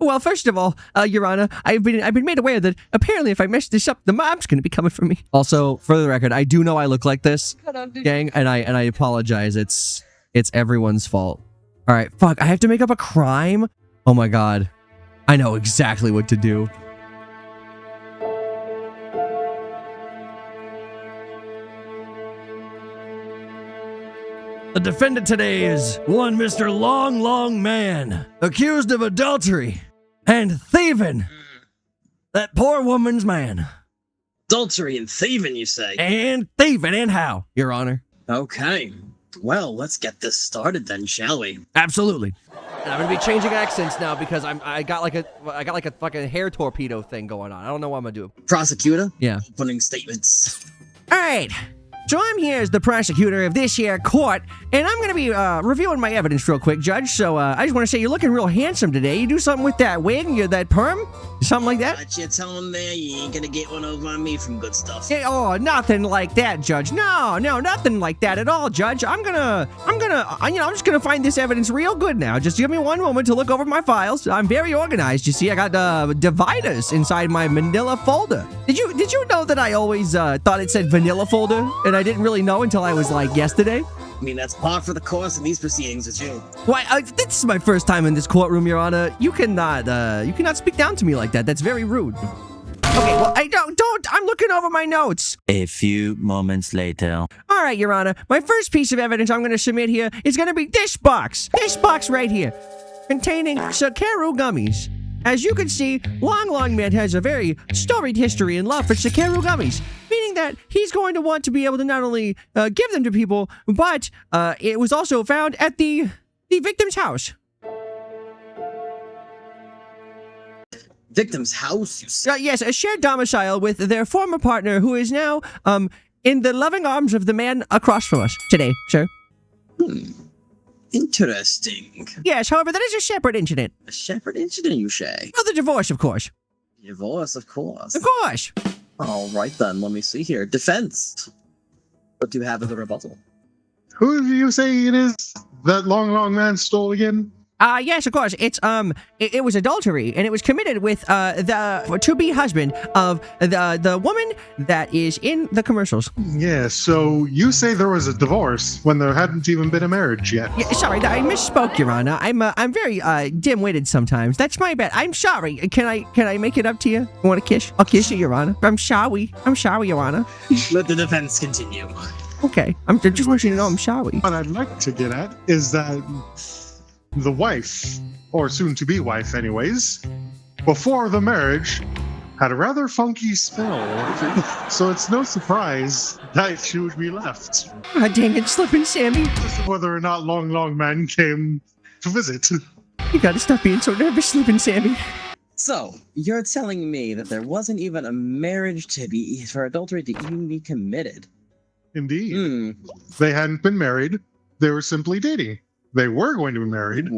Well, first of all, Your Honor, I've been made aware that apparently if I mess this up, the mob's gonna be coming for me. Also, for the record, I do know I look like this, gang, and I apologize. It's everyone's fault. All right, fuck, I have to make up a crime? Oh my god. I know exactly what to do. The defendant today is one Mr. Long Man, accused of adultery and thieving that poor woman's man. Adultery and thieving, you say? And thieving, and how, Your Honor? Okay. Well, let's get this started then, shall we? Absolutely. And I'm gonna be changing accents now because I got like a fucking hair torpedo thing going on. I don't know what I'm gonna do. Prosecutor? Yeah. Opening statements. All right. So I'm here as the prosecutor of this here court, and I'm going to be reviewing my evidence real quick, Judge. So I just want to say you're looking real handsome today. You do something with that wig, that perm? Something like that? What you telling there? You ain't gonna get one over on me from good stuff. Yeah, oh, nothing like that, Judge. No, nothing like that at all, Judge. I'm just gonna find this evidence real good now. Just give me one moment to look over my files. I'm very organized. You see, I got dividers inside my manila folder. Did you know that I always thought it said vanilla folder, and I didn't really know until I was like yesterday? I mean, that's par for the course in these proceedings, is you. Why? This is my first time in this courtroom, Your Honor. You cannot speak down to me like that. That's very rude. Okay, well, I'm looking over my notes. A few moments later. All right, Your Honor. My first piece of evidence I'm going to submit here is going to be this box. This box right here, containing Sakeru Gummies. As you can see, Long Man has a very storied history and love for Sakeru Gummies, meaning that he's going to want to be able to not only give them to people, but it was also found at the victim's house. Victim's house? Yes, a shared domicile with their former partner, who is now in the loving arms of the man across from us today, sir. Interesting. Yes, however, that is a separate incident. A separate incident, you say? Well, the divorce, of course. Divorce, of course. Of course. All right, then. Let me see here. Defense. What do you have as a rebuttal? Who do you say it is that long man stole again? Yes, of course. It was adultery, and it was committed with the to-be husband of the woman that is in the commercials. Yeah, so you say there was a divorce when there hadn't even been a marriage yet. Yeah, sorry, I misspoke, Your Honor. I'm very dim-witted sometimes. That's my bad. I'm sorry. Can I make it up to you? You want a kiss? I'll kiss you, Your Honor. I'm sorry, Your Honor. Let the defense continue. Okay, I just want you to know I'm sorry. What I'd like to get at is that the wife, or soon-to-be wife anyways, before the marriage, had a rather funky smell. So it's no surprise that she would be left. God dang it, Slippin Sammy. Just whether or not long man came to visit. You gotta stop being so nervous, Slippin Sammy. So, you're telling me that there wasn't even a marriage for adultery to even be committed? Indeed. They hadn't been married. They were simply dating. They were going to be married,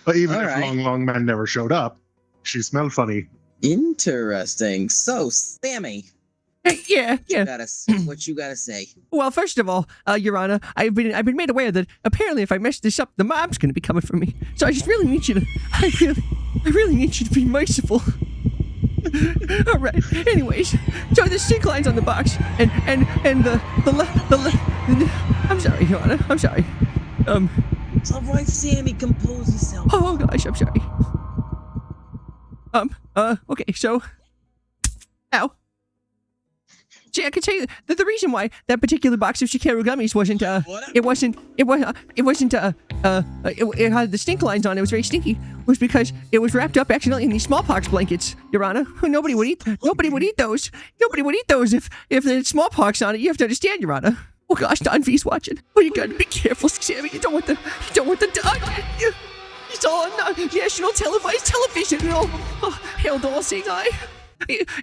but even if long man never showed up, she smelled funny. Interesting. So, Sammy. Yeah. What you gotta say? Well, first of all, Your Honor, I've been made aware that apparently if I mess this up, the mob's gonna be coming for me. So I just really need you to, I really need you to be merciful. All right. Anyways, so the stink lines on the box, and I'm sorry, Your Honor. I'm sorry. It's all right, Sammy. Compose yourself. Oh gosh, I'm sorry. Okay, so, ow. See, I can tell you that the reason why that particular box of Sakeru Gummies it had the stink lines on it, was very stinky, was because it was wrapped up accidentally in these smallpox blankets, Your Honor. Nobody would eat those. Nobody would eat those if there's smallpox on it. You have to understand, Your Honor. Oh gosh, Don V's watching. Oh, you gotta be careful, Sammy. You don't want the dog. It's all on national televised television. Oh, hell, don't say I.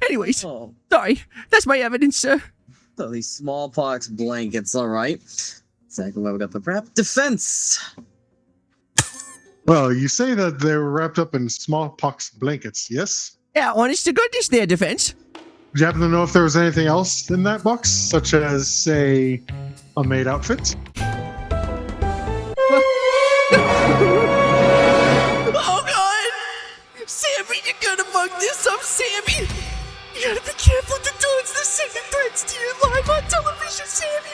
Anyways, sorry. That's my evidence, sir. So these smallpox blankets, all right. Exactly why we got the wrap. Defense. Well, you say that they were wrapped up in smallpox blankets, yes? Yeah, honest to goodness there, defense. Do you happen to know if there was anything else in that box, such as, say, a maid outfit? Oh God! Sammy! Sammy, you gotta mug this up, Sammy. You gotta be careful to towards the sending threats to you live on television, Sammy.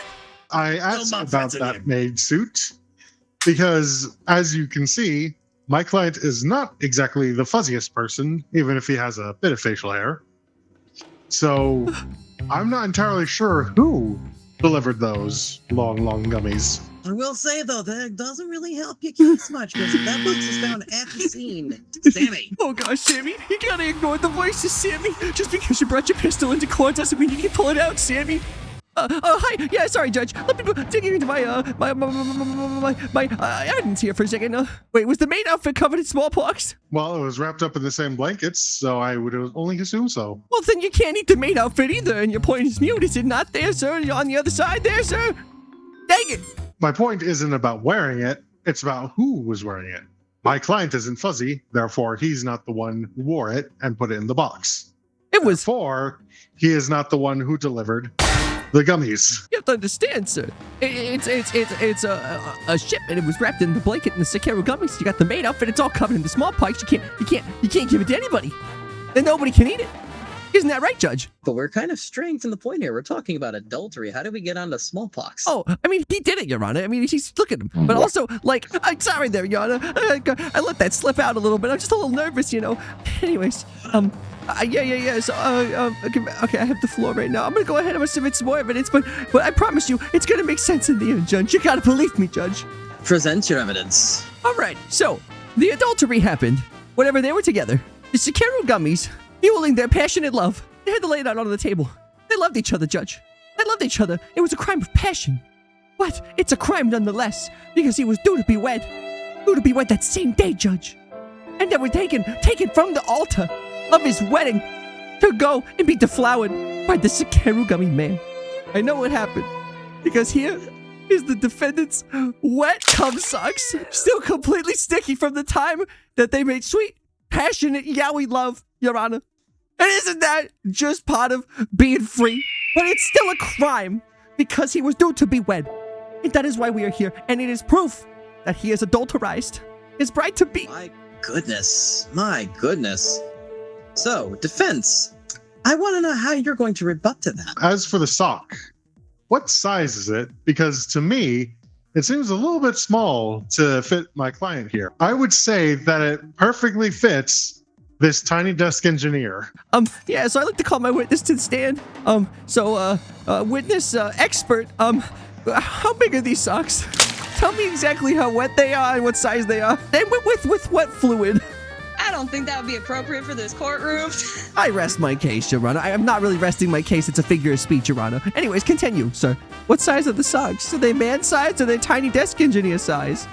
I asked about that maid suit because, as you can see, my client is not exactly the fuzziest person, even if he has a bit of facial hair. So I'm not entirely sure who delivered those long gummies. I will say, though, that it doesn't really help your case much, because if that box is found at the scene, Sammy. Oh gosh, Sammy, you gotta ignore the voices, Sammy. Just because you brought your pistol into court doesn't mean you can pull it out, Sammy. Hi. Yeah, sorry, Judge. Let me dig into my evidence here for a second. Wait, was the maid outfit covered in smallpox? Well, it was wrapped up in the same blankets, so I would only assume so. Well, then you can't eat the maid outfit either, and your point is mute, is it not there, sir? You're on the other side there, sir? Dang it! My point isn't about wearing it, it's about who was wearing it. My client isn't fuzzy, therefore he's not the one who wore it and put it in the box. It was... Therefore, he is not the one who delivered the gummies. You have to understand, sir. It's a shipment. It was wrapped in the blanket in the Sakeru Gummy. You got the maid outfit. It's all covered in the smallpox. You can't give it to anybody. Then nobody can eat it. Isn't that right, Judge? But we're kind of straying from the point here. We're talking about adultery. How did we get onto smallpox? Oh, I mean, he did it, Your Honor. I mean, look at him. But also, like, I'm sorry there, Your Honor. I let that slip out a little bit. I'm just a little nervous, you know. Anyways, yeah. So, okay, I have the floor right now. I'm gonna go ahead. I'm gonna submit some more evidence, but I promise you, it's gonna make sense in the end, Judge. You gotta believe me, Judge. Present your evidence. All right. So, the adultery happened whenever they were together. The Sakeru Gummies, fueling their passionate love. They had to lay it out on the table. They loved each other, Judge. They loved each other. It was a crime of passion. But it's a crime nonetheless, because he was due to be wed. Due to be wed that same day, Judge. And they were taken from the altar of his wedding to go and be deflowered by the Sakeru Gummy man. I know what happened, because here is the defendant's wet cum socks, still completely sticky from the time that they made sweet, passionate yaoi love, Your Honor. And isn't that just part of being free? But it's still a crime, because he was due to be wed. And that is why we are here, and it is proof that he has adulterized his bride-to-be. My goodness. So, defense, I want to know how you're going to rebut to that. As for the sock, what size is it? Because to me, it seems a little bit small to fit my client here. I would say that it perfectly fits this tiny desk engineer. Yeah, so I like to call my witness to the stand. Witness, expert, how big are these socks? Tell me exactly how wet they are and what size they are. And with what fluid? I don't think that would be appropriate for this courtroom. I rest my case, Your Honor. I am not really resting my case. It's a figure of speech, Your Honor. Anyways, continue, sir. What size are the socks? Are they man size or are they tiny desk engineer size?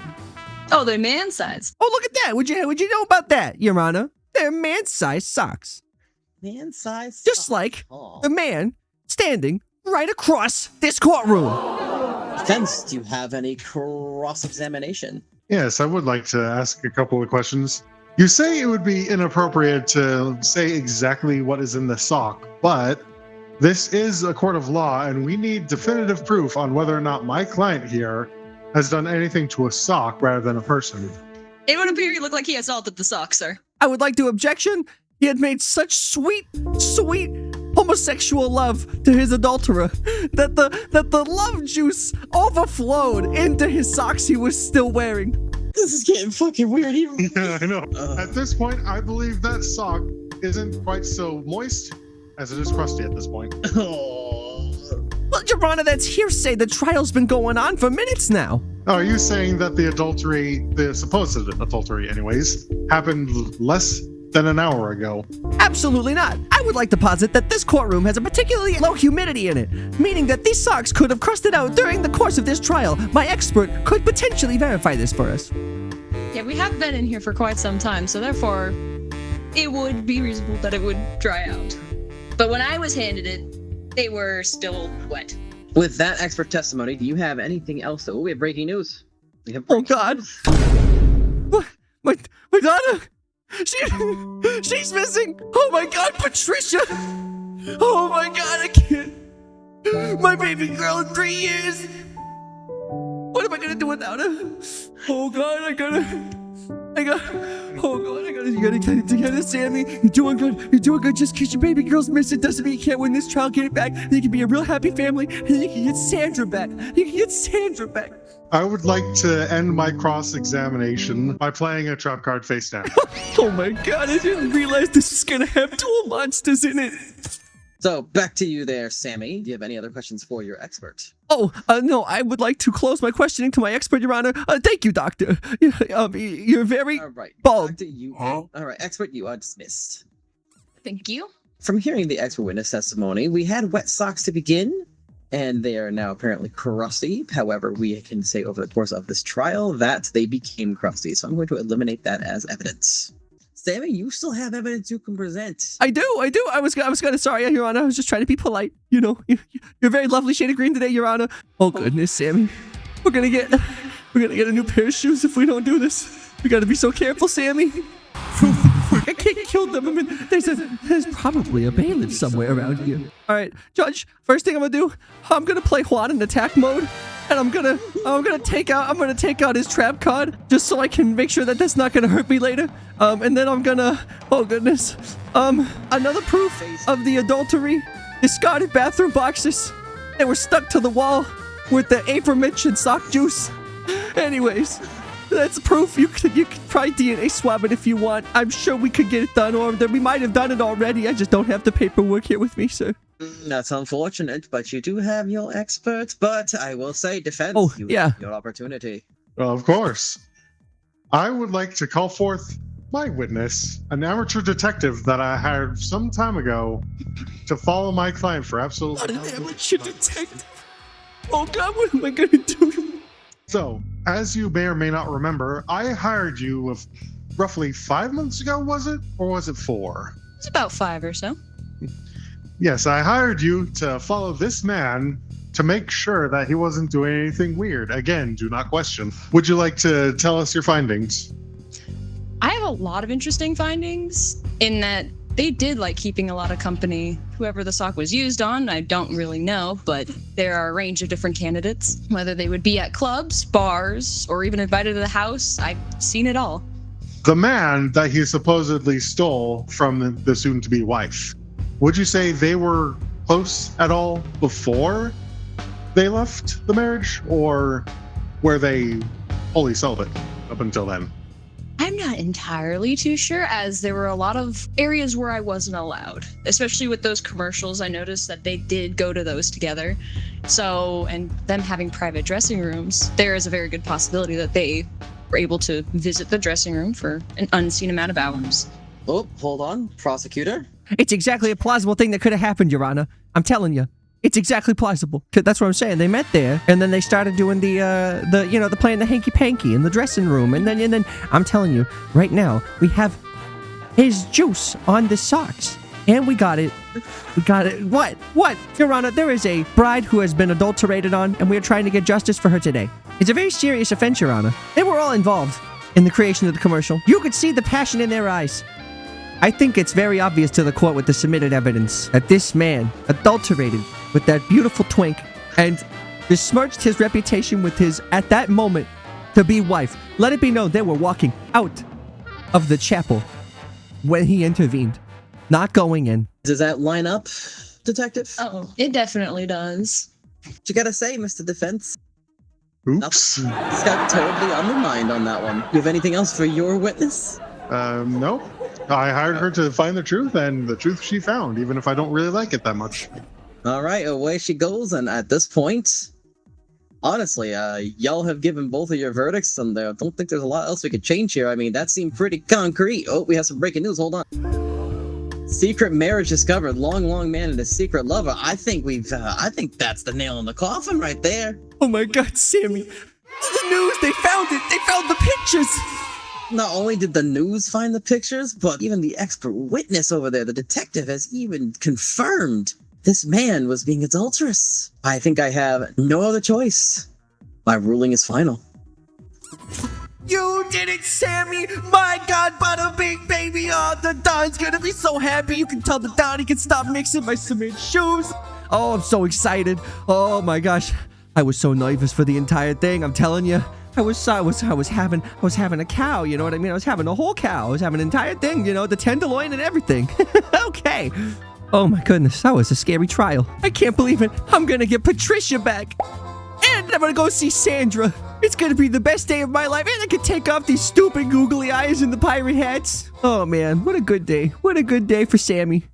Oh, they're man size. Oh, look at that. Would you know about that, Your Honor? They're man-sized socks. Man-sized socks? Just like the man standing right across this courtroom. Defense, do you have any cross-examination? Yes, I would like to ask a couple of questions. You say it would be inappropriate to say exactly what is in the sock, but this is a court of law, and we need definitive proof on whether or not my client here has done anything to a sock rather than a person. It would appear you look like he assaulted the sock, sir. I would like to objection. He had made such sweet homosexual love to his adulterer that the love juice overflowed into his socks he was still wearing. This is getting fucking weird. Yeah, I know. At this point, I believe that sock isn't quite so moist as it is crusty at this point. Well, Your Honor, that's hearsay. The trial's been going on for minutes now. Are you saying that the adultery, the supposed adultery anyways, happened less than an hour ago? Absolutely not. I would like to posit that this courtroom has a particularly low humidity in it, meaning that these socks could have crusted out during the course of this trial. My expert could potentially verify this for us. Yeah, we have been in here for quite some time, so therefore, it would be reasonable that it would dry out. But when I was handed it, they were still wet. With that expert testimony, do you have anything else? Oh, we have breaking news. Oh, God. What? My daughter? She's missing. Oh, my God, Patricia. Oh, my God, I can't. My baby girl in 3 years. What am I going to do without her? Oh, God, I gotta... Oh God, you gotta get it together, Sammy. You're doing good. You're doing good. Just because your baby girl's missing doesn't mean you can't win this trial, get it back. And you can be a real happy family, and then you can get Sandra back. You can get Sandra back. I would like to end my cross-examination by playing a trap card face down. Oh my God, I didn't realize this was gonna have dual monsters in it. So back to you there, Sammy. Do you have any other questions for your expert? Oh, no, I would like to close my questioning to my expert, Your Honor. Thank you, Doctor. You're very All right. bald. Doctor, all right, expert, you are dismissed. Thank you. From hearing the expert witness testimony, we had wet socks to begin, and they are now apparently crusty. However, we can say over the course of this trial that they became crusty. So I'm going to eliminate that as evidence. Sammy, you still have evidence you can present. I do. I was gonna, sorry, Your Honor. I was just trying to be polite. You know, you're very lovely shade of green today, Your Honor. Oh goodness, Sammy. We're gonna get a new pair of shoes if we don't do this. We gotta be so careful, Sammy. I can't kill them. I mean, there's probably a bailiff somewhere around here. All right, Judge. First thing I'm gonna do, I'm gonna play Juan in attack mode, and I'm gonna take out his trap card just so I can make sure that that's not gonna hurt me later. And then I'm gonna, oh goodness, another proof of the adultery: discarded bathroom boxes. They were stuck to the wall with the aforementioned sock juice. Anyways. That's proof. You could try DNA swab it if you want. I'm sure we could get it done, or we might have done it already. I just don't have the paperwork here with me, sir. That's unfortunate, but you do have your expert. But I will say, defense, Oh, you yeah. have your opportunity. Well, of course. I would like to call forth my witness, an amateur detective that I hired some time ago to follow my client for absolutely Not an amateur detective. Oh God, what am I gonna do? So, as you may or may not remember, I hired you roughly 5 months ago, was it? Or was it 4? It's about 5 or so. Yes, I hired you to follow this man to make sure that he wasn't doing anything weird. Again, do not question. Would you like to tell us your findings? I have a lot of interesting findings in that they did like keeping a lot of company. Whoever the sock was used on, I don't really know, but there are a range of different candidates. Whether they would be at clubs, bars, or even invited to the house, I've seen it all. The man that he supposedly stole from the soon-to-be wife, would you say they were close at all before they left the marriage, or were they wholly celibate up until then? I'm not entirely too sure, as there were a lot of areas where I wasn't allowed, especially with those commercials. I noticed that they did go to those together. So, and them having private dressing rooms, there is a very good possibility that they were able to visit the dressing room for an unseen amount of hours. Oh, hold on, prosecutor. It's exactly a plausible thing that could have happened, Your Honor. I'm telling you. It's exactly plausible. That's what I'm saying. They met there, and then they started doing the playing the hanky panky in the dressing room, and then I'm telling you right now, we have his juice on the socks, and we got it. What, Your Honor? There is a bride who has been adulterated on, and we are trying to get justice for her today. It's a very serious offense, Your Honor. They were all involved in the creation of the commercial. You could see the passion in their eyes. I think it's very obvious to the court with the submitted evidence that this man adulterated with that beautiful twink and besmirched his reputation with his, at that moment, to-be wife. Let it be known they were walking out of the chapel when he intervened, not going in. Does that line up, detective? Oh, it definitely does. What you gotta say, Mr. Defense? Oops. Nothing. Just got terribly on the mind on that one. You have anything else for your witness? No. I hired her to find the truth, and the truth she found, even if I don't really like it that much. All right, away she goes, and at this point, honestly, y'all have given both of your verdicts, and I don't think there's a lot else we could change here. I mean, that seemed pretty concrete. Oh, we have some breaking news. Hold on. Secret marriage discovered. Long man and his secret lover. I think that's the nail in the coffin right there. Oh my God, Sammy. The news, they found it. They found the pictures. Not only did the news find the pictures, but even the expert witness over there, the detective, has even confirmed this man was being adulterous. I think I have no other choice. My ruling is final. You did it, Sammy! My God, bada bing, baby! Oh, the Don's gonna be so happy. You can tell the Don he can stop mixing my cement shoes. Oh, I'm so excited. Oh my gosh. I was so nervous for the entire thing. I'm telling you, I was having a cow, you know what I mean? I was having a whole cow. I was having an entire thing, you know, the tenderloin and everything. Okay. Oh my goodness, that was a scary trial. I can't believe it. I'm gonna get Patricia back. And I'm gonna go see Sandra. It's gonna be the best day of my life. And I can take off these stupid googly eyes and the pirate hats. Oh man, what a good day. What a good day for Sammy.